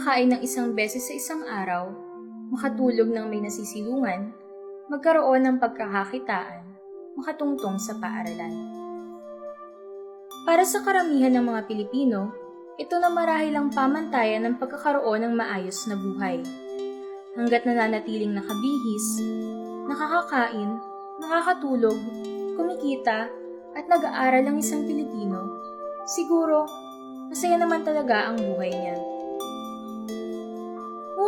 makakain ng isang beses sa isang araw, makatulog ng may nasisilungan, magkaroon ng pagkakakitaan, makatungtong sa paaralan. Para sa karamihan ng mga Pilipino, ito na marahil ang pamantayan ng pagkakaroon ng maayos na buhay. Hanggat nananatiling nakabihis, nakakakain, nakakatulog, kumikita, at nag-aaral ang isang Pilipino, siguro, masaya naman talaga ang buhay niya.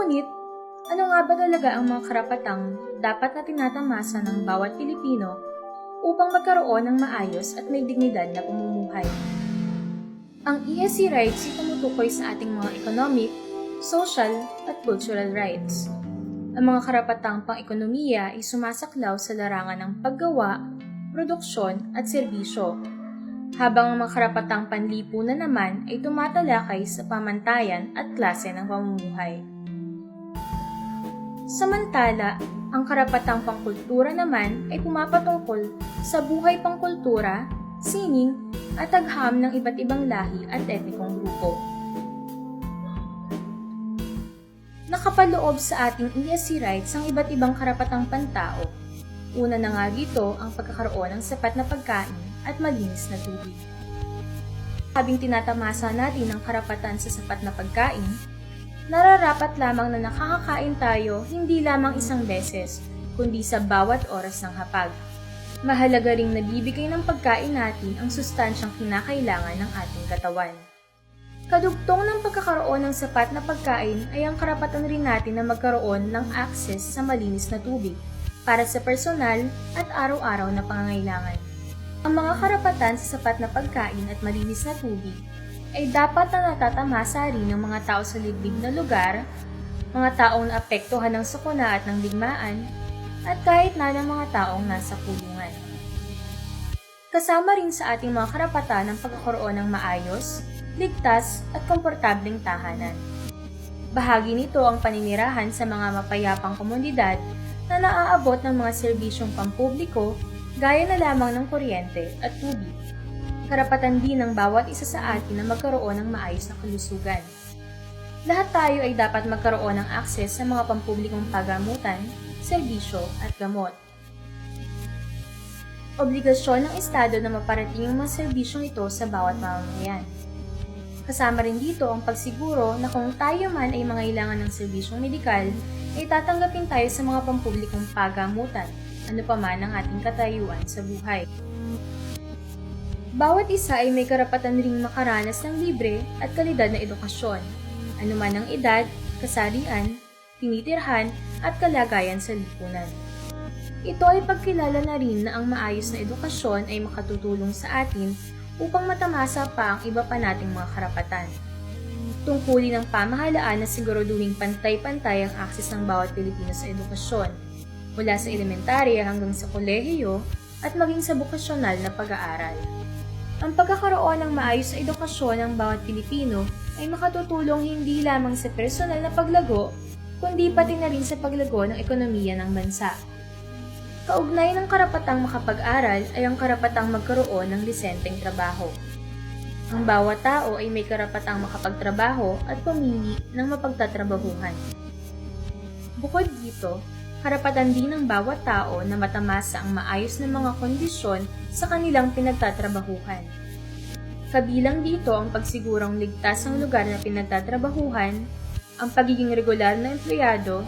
Ngunit, ano nga ba talaga ang mga karapatang dapat na tinatamasa ng bawat Pilipino upang magkaroon ng maayos at may dignidad na pamumuhay? Ang ESC rights ay tumutukoy sa ating mga economic, social, at cultural rights. Ang mga karapatang pang-ekonomiya ay sumasaklaw sa larangan ng paggawa, produksyon, at serbisyo, habang ang mga karapatang panlipunan naman ay tumatalakay sa pamantayan at klase ng pamumuhay. Samantala, ang karapatang pangkultura naman ay pumapatungkol sa buhay pangkultura, sining, at agham ng iba't ibang lahi at etnikong grupo. Nakapaloob sa ating ESC rights ang iba't ibang karapatang pantao. Una na nga dito ang pagkakaroon ng sapat na pagkain at malinis na tubig. Habang tinatamasa natin ang karapatan sa sapat na pagkain, nararapat lamang na nakakakain tayo hindi lamang isang beses, kundi sa bawat oras ng hapag. Mahalaga ring nabibigay ng pagkain natin ang sustansyang kinakailangan ng ating katawan. Kadugtong ng pagkakaroon ng sapat na pagkain ay ang karapatan rin natin na magkaroon ng access sa malinis na tubig para sa personal at araw-araw na pangangailangan. Ang mga karapatan sa sapat na pagkain at malinis na tubig ay dapat na natatamasa rin ng mga tao sa liblib na lugar, mga taong naapektuhan ng sakuna at ng digmaan, at kahit na ng mga taong nasa kulungan. Kasama rin sa ating mga karapatan ang pagkakaroon ng maayos, ligtas at komportableng tahanan. Bahagi nito ang paninirahan sa mga mapayapang komunidad na naaabot ng mga serbisyong pampubliko gaya na lamang ng kuryente at tubig. Karapatan din ng bawat isa sa atin na magkaroon ng maayos na kalusugan. Lahat tayo ay dapat magkaroon ng akses sa mga pampublikong pagamutan, serbisyo at gamot. Obligasyon ng Estado na maparating ang mga serbisyong ito sa bawat mamamayan. Kasama rin dito ang pagsiguro na kung tayo man ay mangailangan ng serbisyong medikal, ay tatanggapin tayo sa mga pampublikong pagamutan, ano pa man ang ating katayuan sa buhay. Bawat isa ay may karapatan ring makaranas ng libre at kalidad na edukasyon, anuman ang edad, kasarian, tinitirhan at kalagayan sa lipunan. Ito ay pagkilala na rin na ang maayos na edukasyon ay makatutulong sa atin upang matamasa pa ang iba pa nating mga karapatan. Tungkulin ng pamahalaan na siguraduhing pantay-pantay ang akses ng bawat Pilipino sa edukasyon, mula sa elementarya hanggang sa kolehiyo at maging sa bokasyonal na pag-aaral. Ang pagkakaroon ng maayos na edukasyon ng bawat Pilipino ay makatutulong hindi lamang sa personal na paglago, kundi pati na rin sa paglago ng ekonomiya ng bansa. Kaugnay ng karapatang makapag-aral ay ang karapatang magkaroon ng disenteng trabaho. Ang bawat tao ay may karapatang makapagtrabaho at pumili ng mapagtatrabahuhan. Bukod dito, karapatan din ng bawat tao na matamasa ang maayos na mga kondisyon sa kanilang pinagtatrabahuhan. Kabilang dito ang pagsigurong ligtas ang lugar na pinagtatrabahuhan, ang pagiging regular na empleyado,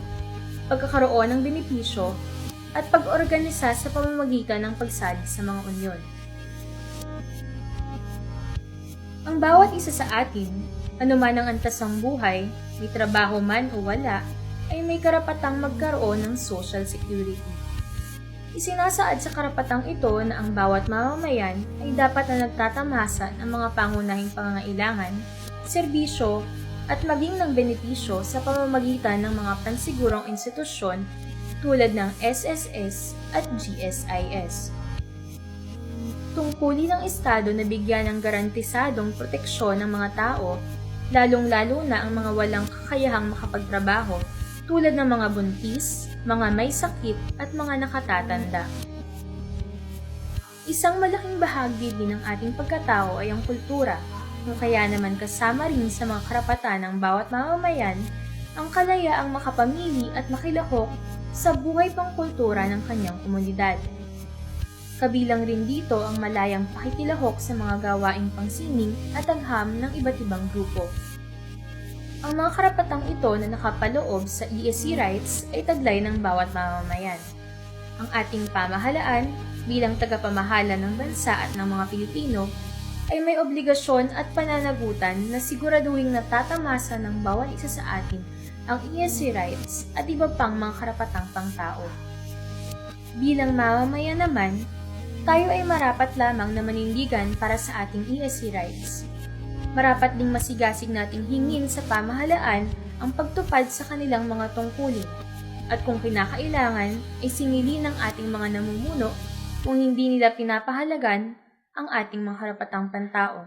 pagkakaroon ng benepisyo, at pag-organisa sa pamamagitan ng pagsali sa mga unyon. Ang bawat isa sa atin, anuman ang antas ng buhay, may trabaho man o wala, ay may karapatang magkaroon ng social security. Isinasaad sa karapatang ito na ang bawat mamamayan ay dapat na nagtatamasa ng mga pangunahing pangangailangan, serbisyo, at maging ng benepisyo sa pamamagitan ng mga pansigurong institusyon tulad ng SSS at GSIS. Tungkulin ng Estado na bigyan ng garantisadong proteksyon ng mga tao, lalong-lalo na ang mga walang kakayahang makapagtrabaho tulad ng mga buntis, mga may sakit at mga nakatatanda. Isang malaking bahagi din ng ating pagkatao ay ang kultura, Kung kaya naman kasama rin sa mga karapatan ng bawat mamamayan ang kalayaang makapamili at makilahok sa buhay pangkultura ng kanyang komunidad. Kabilang rin dito ang malayang pakikilahok sa mga gawaing pangsining at agham ng iba't ibang grupo. Ang mga karapatang ito na nakapaloob sa ESC rights ay taglay ng bawat mamamayan. Ang ating pamahalaan bilang tagapamahala ng bansa at ng mga Pilipino ay may obligasyon at pananagutan na siguraduhing natatamasa ng bawat isa sa atin ang ESC rights at iba pang mga karapatang pangtao. Bilang mamamayan naman, tayo ay marapat lamang na manindigan para sa ating ESC rights. Marapat ding masigasig nating hingin sa pamahalaan ang pagtupad sa kanilang mga tungkulin at kung kinakailangan ay singilin ng ating mga namumuno kung hindi nila pinapahalagan ang ating mga karapatang pantao.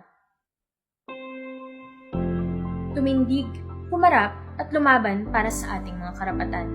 Tumindig, humarap at lumaban para sa ating mga karapatan.